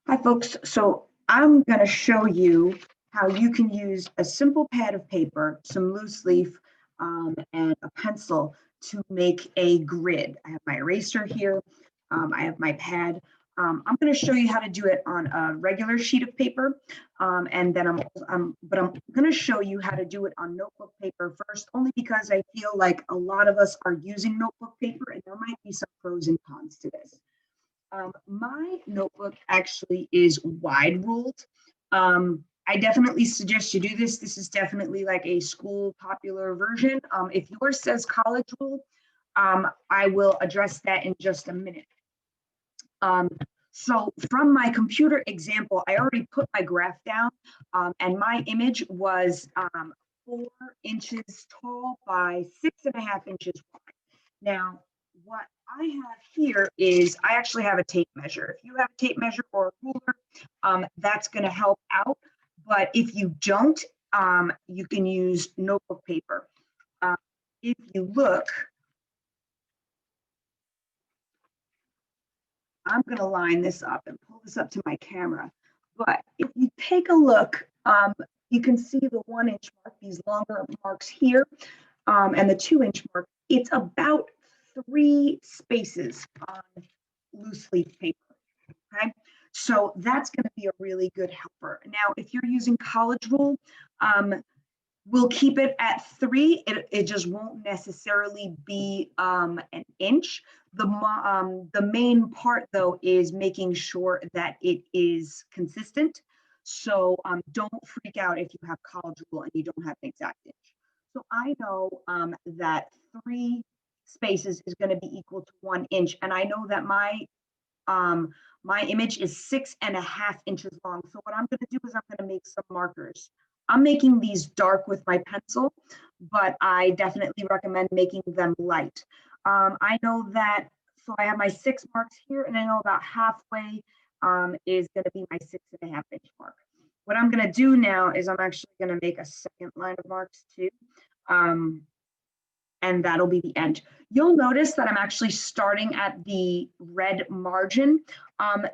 Hi, folks. So I'm going to show you how you can use a simple pad of paper, some loose leaf, and a pencil to make a grid. I have my eraser here. I have my pad. I'm going to show you how to do it on a regular sheet of paper, and then I'm going to show you how to do it on notebook paper first, only because I feel like a lot of us are using notebook paper, and there might be some pros and cons to this. My notebook actually is wide ruled. I definitely suggest you do this. This is definitely like a school popular version. If yours says college rule, I will address that in just a minute. So from my computer example, I already put my graph down, and my image was 4 inches tall by 6.5 inches wide. Now, what I have here is I actually have a tape measure. If you have a tape measure or a ruler, that's going to help out. But if you don't, you can use notebook paper. If you look, I'm going to line this up and pull this up to my camera. But if you take a look, you can see the 1 inch mark, these longer marks here, and the 2 inch mark. It's about 3 spaces on loose leaf paper. Okay, so that's going to be a really good helper. Now, if you're using college rule, we'll keep it at 3. It just won't necessarily be an inch. The main part, though, is making sure that it is consistent. So don't freak out if you have college rule and you don't have an exact inch. So I know that 3 spaces is going to be equal to 1 inch. And I know that my image is 6.5 inches long. So what I'm going to do is I'm going to make some markers. I'm making these dark with my pencil, but I definitely recommend making them light. I know that, so I have my 6 marks here, and I know about halfway is going to be my 6.5 inch mark. What I'm going to do now is I'm actually going to make a second line of marks too. And that'll be the end. You'll notice that I'm actually starting at the red margin.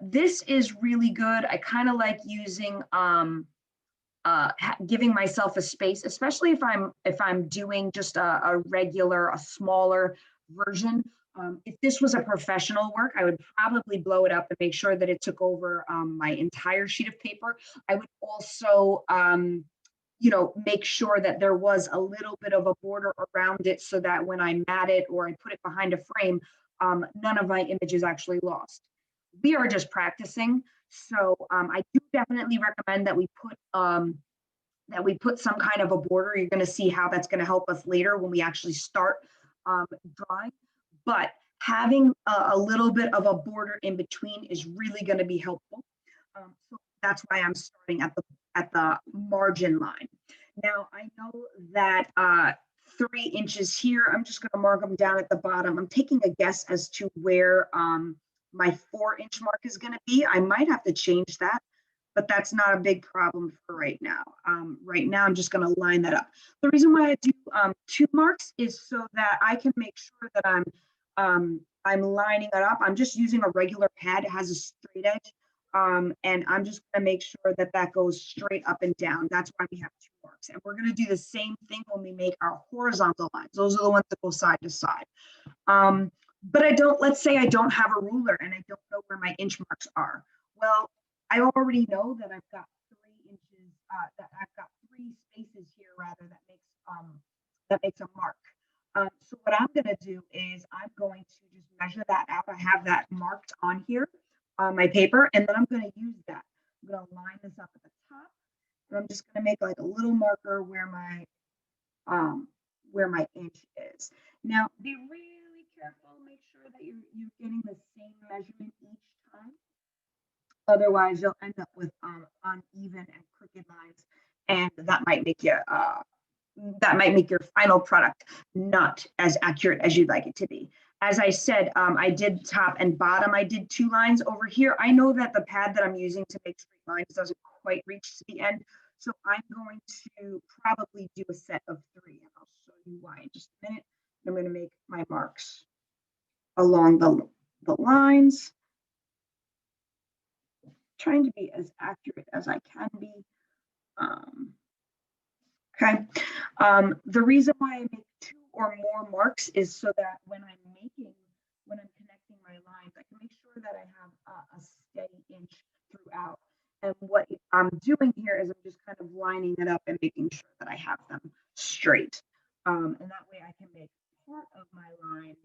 This is really good. I kind of like using giving myself a space, especially if I'm doing just a regular, a smaller version. If this was a professional work, I would probably blow it up and make sure that it took over my entire sheet of paper. I would also make sure that there was a little bit of a border around it so that when I mat it or I put it behind a frame, none of my image is actually lost. We are just practicing. So I do definitely recommend that we put some kind of a border. You're going to see how that's going to help us later when we actually start drawing. But having a little bit of a border in between is really going to be helpful. So that's why I'm starting at the margin line. Now I know that 3 inches here, I'm just going to mark them down at the bottom. I'm taking a guess as to where my 4 inch mark is going to be. I might have to change that, but that's not a big problem for right now. Right now, I'm just going to line that up. The reason why I do 2 marks is so that I can make sure that I'm lining it up. I'm just using a regular pad. It has a straight edge. And I'm just going to make sure that that goes straight up and down. That's why we have 2 marks. And we're going to do the same thing when we make our horizontal lines. Those are the ones that go side to side. But let's say I don't have a ruler and I don't know where my inch marks are. Well, I already know that I've got 3 inches, that I've got 3 spaces here rather that makes a mark. So what I'm going to do is I'm going to just measure that out. I have that marked on here on my paper, and then I'm going to use that. I'm going to line this up at the top, and I'm just going to make like a little marker where my inch is. Now, be really careful. Make sure that you're getting the same measurement each time. Otherwise, you'll end up with uneven and crooked lines, and that might make your final product not as accurate as you'd like it to be. As I said, I did top and bottom. I did 2 lines over here. I know that the pad that I'm using to make straight lines doesn't quite reach to the end. So I'm going to probably do a set of 3. And I'll show you why in just a minute. I'm going to make my marks along the lines. trying to be as accurate as I can be. Okay. The reason why I make 2 or more marks is so that when I'm connecting my lines, I can make sure that I have a steady inch throughout. And what I'm doing here is I'm just kind of lining it up and making sure that I have them straight. And that way I can make part of my line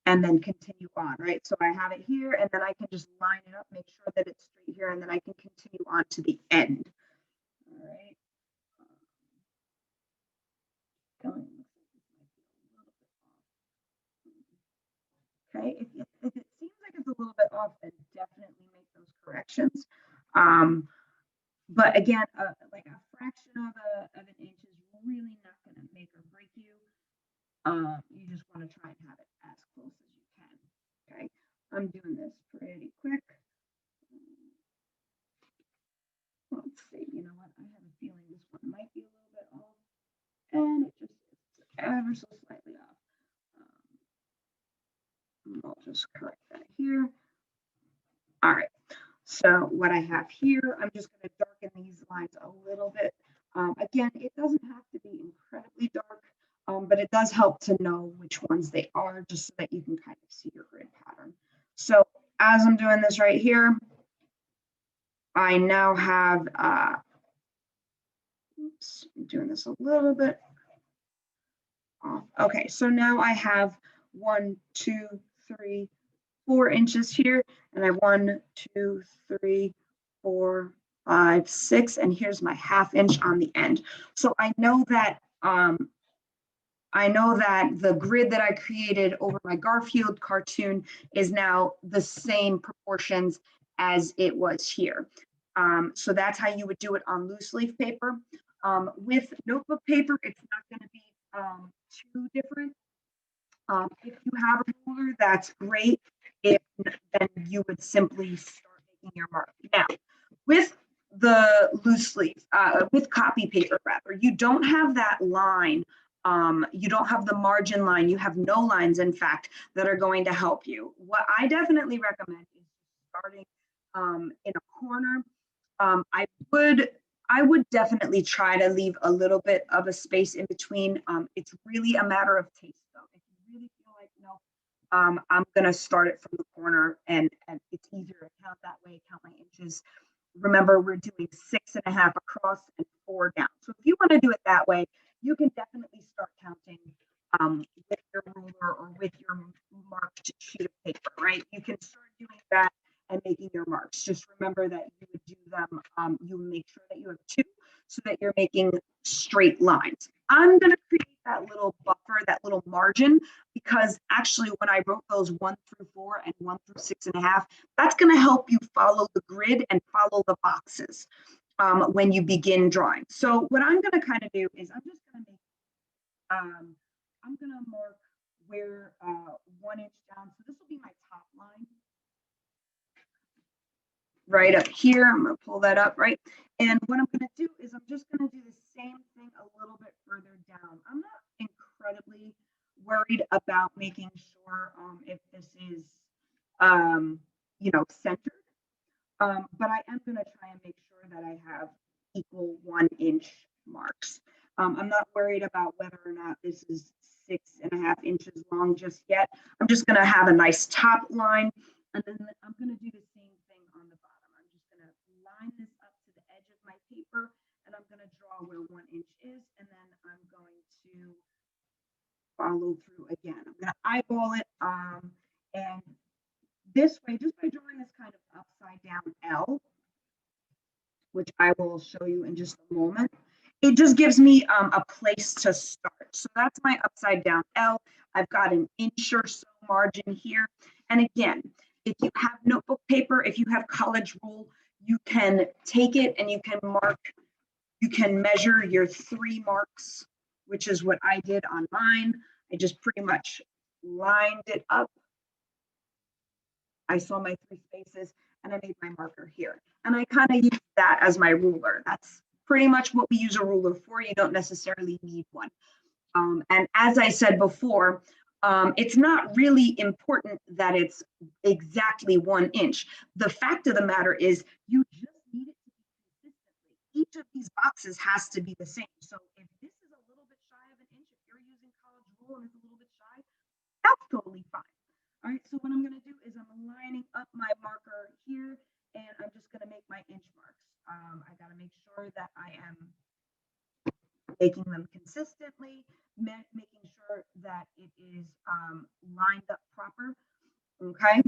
and then continue on, right? So I have it here and then I can just line it up, make sure that it's straight here, and then I can continue on to the end. All right. Okay, if it seems like it's a little bit off, then definitely make those corrections. But again, like a fraction of an inch is really not going to make or break you. You just want to try and have it as close as you can. Okay, I'm doing this pretty quick. Let's see, you know what? I have a feeling this one might be a little bit off, and it just is ever so slightly off. I'll just correct that here. All right. So what I have here, I'm just going to darken these lines a little bit. Again, it doesn't have to be incredibly dark, but it does help to know which ones they are just so that you can kind of see your grid pattern. So as I'm doing this right here, I now have, oops, I'm doing this a little bit off. Okay, so now I have 1, 2, 3, 4 inches here, and I have 1, 2, 3, 4, 5, 6, and here's my ½ inch on the end. So I know that the grid that I created over my Garfield cartoon is now the same proportions as it was here. So that's how you would do it on loose leaf paper. With notebook paper, it's not going to be too different. If you have a ruler, that's great. If then you would simply start making your mark. Now, with the loose leaf, with copy paper rather, you don't have that line. You don't have the margin line. You have no lines, in fact, that are going to help you. What I definitely recommend is starting in a corner. I would definitely try to leave a little bit of a space in between. It's really a matter of taste, though. If you really feel like, no, I'm gonna start it from the corner, and it's easier to count that way, count my inches. Remember, we're doing 6.5 across and 4 down. So if you want to do it that way, you can definitely start counting with your ruler or with your marked sheet of paper, right? You can start doing that and making your marks. Just remember that you would do them, you make sure that you have 2 so that you're making straight lines. I'm going to create that little buffer, that little margin, because actually when I wrote those 1 through 4 and 1 through 6.5, that's going to help you follow the grid and follow the boxes when you begin drawing. So what I'm going to kind of do is I'm just going to make, I'm going to mark where 1 inch down. So this will be my top line. Right up here, I'm going to pull that up, right? And what I'm going to do is I'm just going to do the same thing a little bit further down. I'm not incredibly worried about making sure if this is, you know, centered, but I am going to try and make sure that I have equal 1 inch marks. I'm not worried about whether or not this is 6.5 inches long just yet. I'm just going to have a nice top line, and then I'm going to do the same thing on the bottom. I'm just going to line this up to the edge of my paper, and I'm going to draw where 1 inch is, and then I'm going to follow through again. I'm going to eyeball it, and this way, just by drawing this kind of upside down L, which I will show you in just a moment, it just gives me a place to start. So that's my upside down L. I've got an inch or so margin here. And again, if you have notebook paper, if you have college rule, you can take it and you can mark, you can measure your 3 marks, which is what I did on mine. I just pretty much lined it up. I saw my 3 spaces and I made my marker here. And I kind of use that as my ruler. That's pretty much what we use a ruler for. You don't necessarily need one. And as I said before, It's not really important that it's exactly 1 inch. The fact of the matter is you just need it to be consistently. Each of these boxes has to be the same. So if this is a little bit shy of an inch, if you're using college rule and it's a little bit shy, that's totally fine. All right, so what I'm gonna do is I'm lining up my marker here and I'm just gonna make my inch marks. I gotta make sure that I am making them consistently, making sure that it is lined up proper. Okay.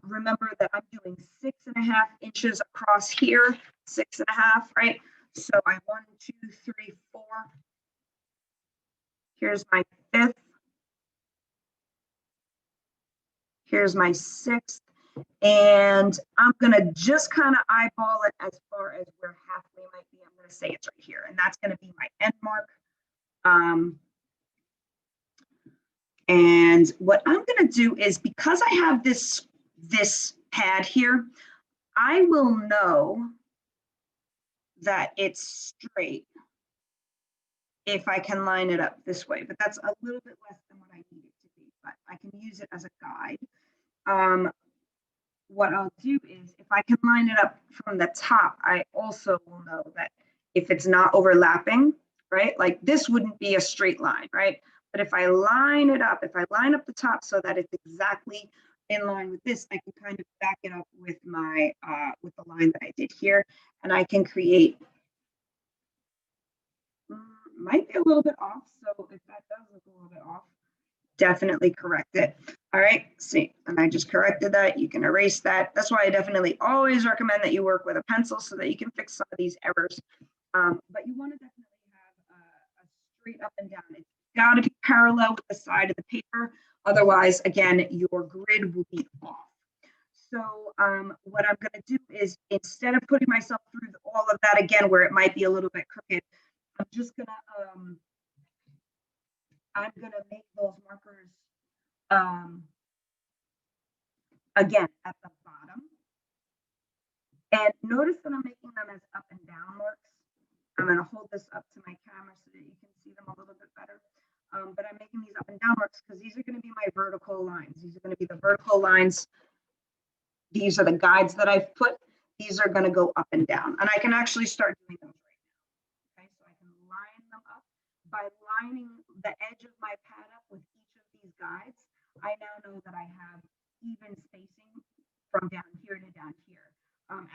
Remember that I'm doing 6.5 inches across here, 6.5, right? So I 1, 2, 3, 4. Here's my fifth. Here's my sixth. And I'm gonna just kind of eyeball it as far as where halfway might be. I'm gonna say it's right here, and that's gonna be my end mark. And what I'm gonna do is, because I have this pad here, I will know that it's straight if I can line it up this way, but that's a little bit less than what I need it to be, but I can use it as a guide. What I'll do is, if I can line it up from the top, I also will know that if it's not overlapping, right? Like this wouldn't be a straight line, right? But if I line it up, if I line up the top so that it's exactly in line with this, I can kind of back it up with my with the line that I did here, and I can create. Might be a little bit off, so if that does look a little bit off, definitely correct it. All right, see, and I just corrected that. You can erase that. That's why I definitely always recommend that you work with a pencil so that you can fix some of these errors. But you want to definitely have a straight up and down. It's got to be parallel with the side of the paper. Otherwise, again, your grid will be off. So what I'm going to do is, instead of putting myself through all of that again, where it might be a little bit crooked, I'm just gonna make those markers again at the bottom. And notice that I'm making them as up and down marks. I'm gonna hold this up to my camera so that you can see them a little bit better. But I'm making these up and down marks because these are gonna be my vertical lines. These are gonna be the vertical lines. These are the guides that I've put. These are gonna go up and down. And I can actually start doing those right now. Okay, so I can line them up. By lining the edge of my pad up with each of these guides, I now know that I have even spacing from down here to down here.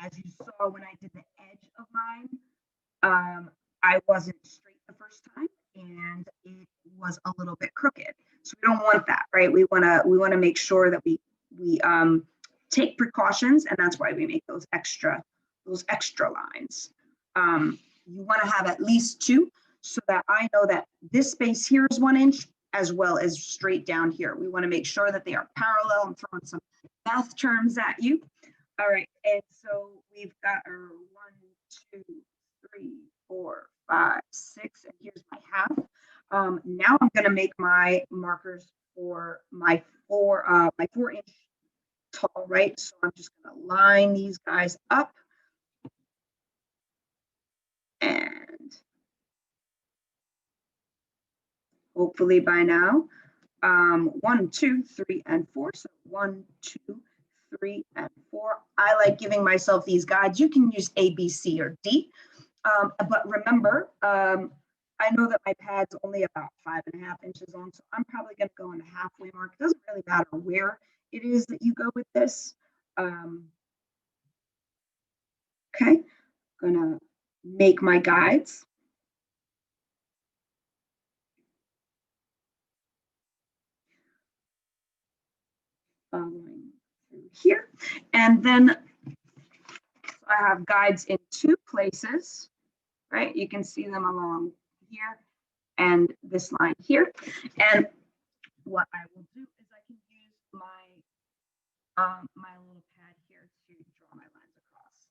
As you saw when I did the edge of mine, I wasn't straight the first time, and it was a little bit crooked. So we don't want that, right? We wanna make sure that we take precautions, and that's why we make those extra lines. You want to have at least 2, so that I know that this space here is 1 inch, as well as straight down here. We want to make sure that they are parallel. I'm throwing some math terms at you. All right, and so we've got our 1, 2, 3, 4, 5, 6, and here's my half. Now I'm going to make my markers for my 4-inch tall, right? So I'm just going to line these guys up, and hopefully by now, 1, 2, 3, and 4. So 1, 2, 3, and 4. I like giving myself these guides. You can use A, B, C, or D. But remember, I know that my pad's only about 5.5 inches long, so I'm probably going to go in the halfway mark. It doesn't really matter where it is that you go with this. Okay, gonna make my guides. Following through here, and then I have guides in 2 places, right? You can see them along here and this line here. And what I will do is I can use my little pad here to draw my lines across.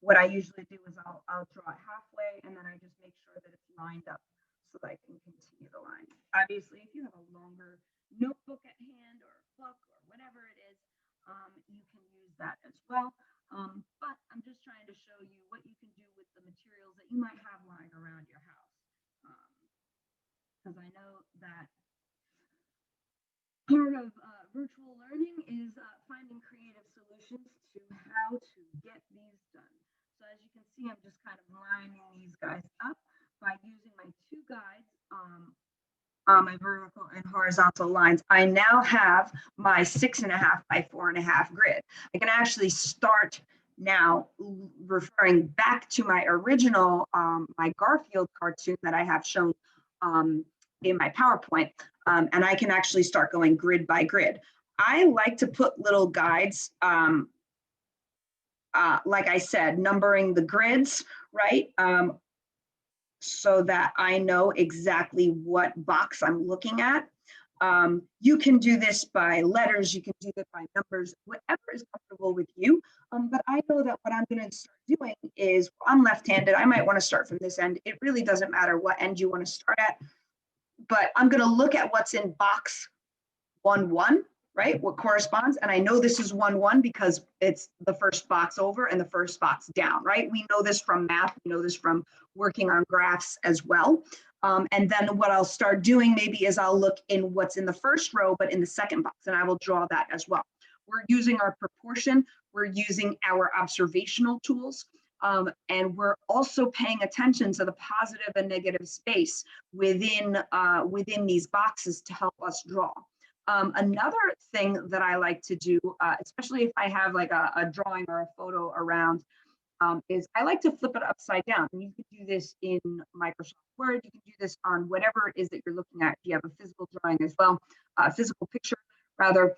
What I usually do is I'll draw it halfway, and then I just make sure that it's lined up so that I can continue the line. Obviously, if you have a longer notebook at hand or a book or whatever it is, you can use that as well. But I'm just trying to show you what you can do with the materials that you might have lying around your house. Because I know that part of virtual learning is finding creative solutions to how to get these done. So as you can see, I'm just kind of lining these guys up by using my two guides, my vertical and horizontal lines. I now have my 6.5 by 4.5 grid. I can actually start now referring back to my original, my Garfield cartoon that I have shown in my PowerPoint, and I can actually start going grid by grid. I like to put little guides, like I said, numbering the grids, right? So that I know exactly what box I'm looking at. You can do this by letters, you can do it by numbers, whatever is comfortable with you. But I know that what I'm going to start doing is, I'm left-handed, I might want to start from this end. It really doesn't matter what end you want to start at, but I'm going to look at what's in box 1-1, right? What corresponds. And I know this is 1-1 because it's the first box over and the first box down, right? We know this from math. We know this from working on graphs as well. And then what I'll start doing maybe is I'll look in what's in the first row, but in the second box, and I will draw that as well. We're using our proportion. We're using our observational tools. And we're also paying attention to the positive and negative space within these boxes to help us draw. Another thing that I like to do, especially if I have like a drawing or a photo around, is I like to flip it upside down. And you can do this in Microsoft Word. You can do this on whatever it is that you're looking at. If you have a physical drawing as well, a physical picture rather,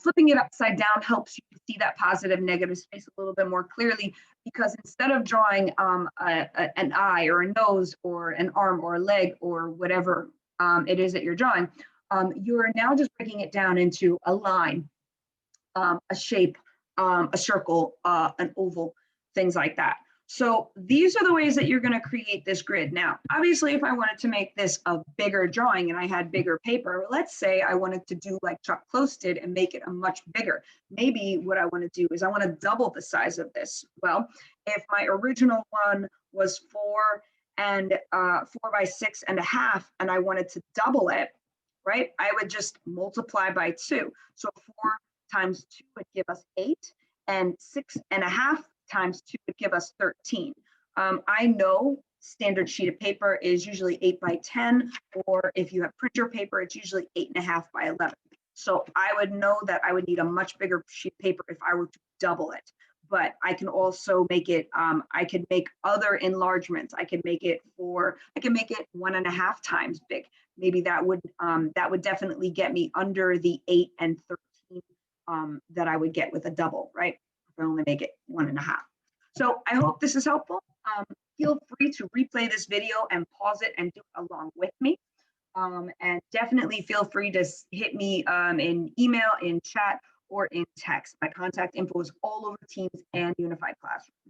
flipping it upside down helps you see that positive negative space a little bit more clearly, because instead of drawing an eye or a nose or an arm or a leg or whatever it is that you're drawing, you're now just breaking it down into a line, a shape, a circle, an oval, things like that. So these are the ways that you're going to create this grid. Now, obviously, if I wanted to make this a bigger drawing and I had bigger paper, let's say I wanted to do like Chuck Close did and make it a much bigger. Maybe what I want to do is I want to double the size of this. Well, if my original one was 4 by 6.5, and I wanted to double it, right? I would just multiply by 2. So 4 times 2 would give us 8, and 6.5 times 2 would give us 13. I know standard sheet of paper is usually 8 by 10, or if you have printer paper, it's usually 8.5 by 11. So I would know that I would need a much bigger sheet of paper if I were to double it. But I can also make it, I could make other enlargements. I can make it 1.5 times big. Maybe that would definitely get me under the 8 and 13 that I would get with a double, right? If I only make it 1.5. So I hope this is helpful. Feel free to replay this video and pause it and do it along with me. And definitely feel free to hit me in email, in chat, or in text. My contact info is all over Teams and Unified Classroom.